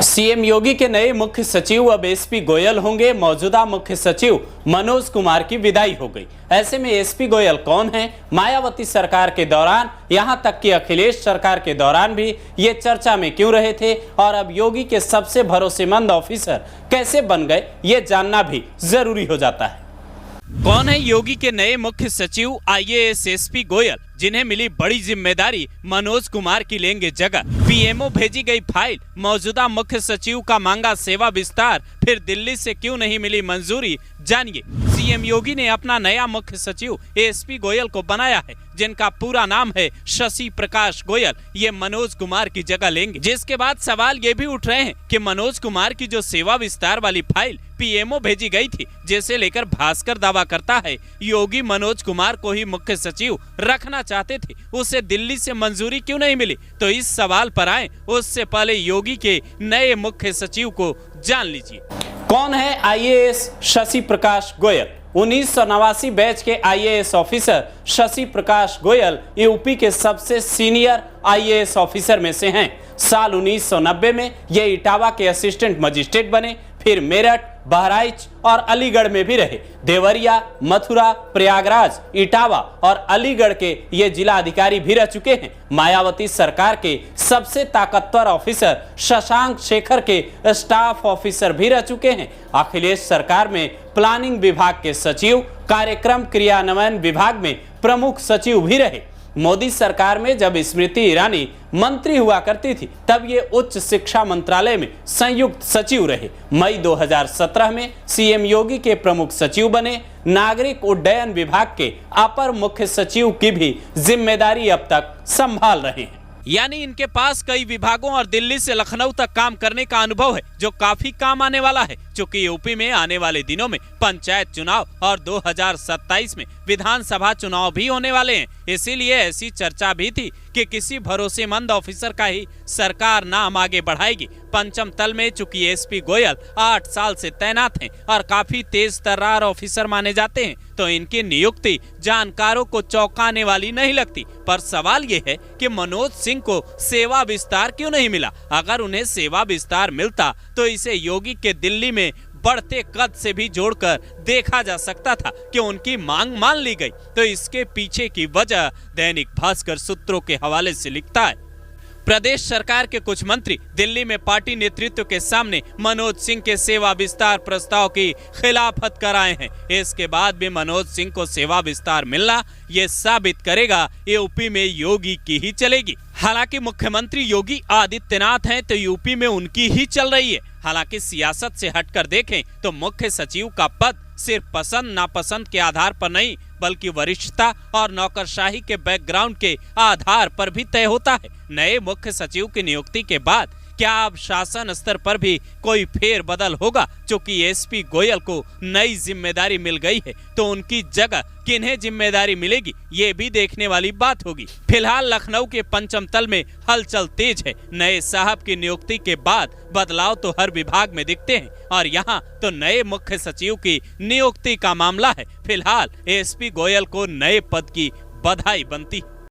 CM योगी के नए मुख्य सचिव अब एसपी गोयल होंगे। मौजूदा मुख्य सचिव मनोज कुमार की विदाई हो गई। ऐसे में एसपी गोयल कौन है? मायावती सरकार के दौरान, यहां तक कि अखिलेश सरकार के दौरान भी ये चर्चा में क्यों रहे थे और अब योगी के सबसे भरोसेमंद ऑफिसर कैसे बन गए, ये जानना भी जरूरी हो जाता है। कौन है योगी के नए मुख्य सचिव? आईएएस एसपी गोयल, जिन्हें मिली बड़ी जिम्मेदारी। मनोज कुमार की लेंगे जगह। पीएमओ भेजी गई फाइल, मौजूदा मुख्य सचिव का मांगा सेवा विस्तार, फिर दिल्ली से क्यों नहीं मिली मंजूरी, जानिए। सीएम योगी ने अपना नया मुख्य सचिव एसपी गोयल को बनाया है, जिनका पूरा नाम है शशि प्रकाश गोयल। ये मनोज कुमार की जगह लेंगे, जिसके बाद सवाल ये भी उठ रहे हैं कि मनोज कुमार की जो सेवा विस्तार वाली फाइल पीएमओ भेजी गई थी, जिसे लेकर भास्कर दावा करता है योगी मनोज कुमार को ही मुख्य सचिव रखना चाहते थे, उसे दिल्ली से मंजूरी क्यों नहीं मिली? तो इस सवाल पर आए उससे पहले योगी के नए मुख्य सचिव को जान लीजिए। कौन है आईएएस शशि प्रकाश गोयल? 1989 बैच के IAS officer Shashi Prakash Goyal UP के सबसे सीनियर आईएएस ऑफिसर में से हैं। साल 1990 में ये इटावा के असिस्टेंट मजिस्ट्रेट बने, फिर मेरठ, बहराइच और अलीगढ़ में भी रहे। देवरिया, मथुरा, प्रयागराज, इटावा और अलीगढ़ के ये जिला अधिकारी भी रह चुके हैं। मायावती सरकार के सबसे ताकतवर ऑफिसर शशांक शेखर के स्टाफ ऑफिसर भी रह चुके हैं। अखिलेश सरकार में प्लानिंग विभाग के सचिव, कार्यक्रम क्रियान्वयन विभाग में प्रमुख सचिव भी रहे। मोदी सरकार में जब स्मृति ईरानी मंत्री हुआ करती थी, तब ये उच्च शिक्षा मंत्रालय में संयुक्त सचिव रहे। मई 2017 में सीएम योगी के प्रमुख सचिव बने। नागरिक उड्डयन विभाग के अपर मुख्य सचिव की भी जिम्मेदारी अब तक संभाल रहे हैं। यानी इनके पास कई विभागों और दिल्ली से लखनऊ तक काम करने का अनुभव है, जो काफी काम आने वाला है। चूंकि यूपी में आने वाले दिनों में पंचायत चुनाव और 2027 में विधानसभा चुनाव भी होने वाले हैं, इसीलिए ऐसी चर्चा भी थी कि किसी भरोसेमंद ऑफिसर का ही सरकार नाम आगे बढ़ाएगी। पंचम तल में चूंकि एसपी गोयल 8 साल से तैनात हैं और काफी तेज तर्रार ऑफिसर माने जाते हैं, तो इनकी नियुक्ति जानकारों को चौंकाने वाली नहीं लगती। पर सवाल ये है कि मनोज सिंह को सेवा विस्तार क्यों नहीं मिला? अगर उन्हें सेवा विस्तार मिलता तो इसे योगी के दिल्ली में बढ़ते कद से भी जोड़कर देखा जा सकता था कि उनकी मांग मान ली गई। तो इसके पीछे की वजह दैनिक भास्कर सूत्रों के हवाले से लिखता है, प्रदेश सरकार के कुछ मंत्री दिल्ली में पार्टी नेतृत्व के सामने मनोज सिंह के सेवा विस्तार प्रस्ताव की खिलाफत कर आए हैं। इसके बाद भी मनोज सिंह को सेवा विस्तार मिलना ये साबित करेगा यूपी में योगी की ही चलेगी। हालांकि मुख्यमंत्री योगी आदित्यनाथ हैं, तो यूपी में उनकी ही चल रही है। हालांकि सियासत से हटकर देखें तो मुख्य सचिव का पद सिर्फ पसंद नापसंद के आधार पर नहीं, बल्कि वरिष्ठता और नौकरशाही के बैकग्राउंड के आधार पर भी तय होता है। नए मुख्य सचिव की नियुक्ति के बाद क्या अब शासन स्तर पर भी कोई फेर बदल होगा? चूंकि एसपी गोयल को नई जिम्मेदारी मिल गई है, तो उनकी जगह किन्हें जिम्मेदारी मिलेगी, ये भी देखने वाली बात होगी। फिलहाल लखनऊ के पंचम तल में हलचल तेज है। नए साहब की नियुक्ति के बाद बदलाव तो हर विभाग में दिखते हैं और यहाँ तो नए मुख्य सचिव की नियुक्ति का मामला है। फिलहाल एसपी गोयल को नए पद की बधाई बनती है।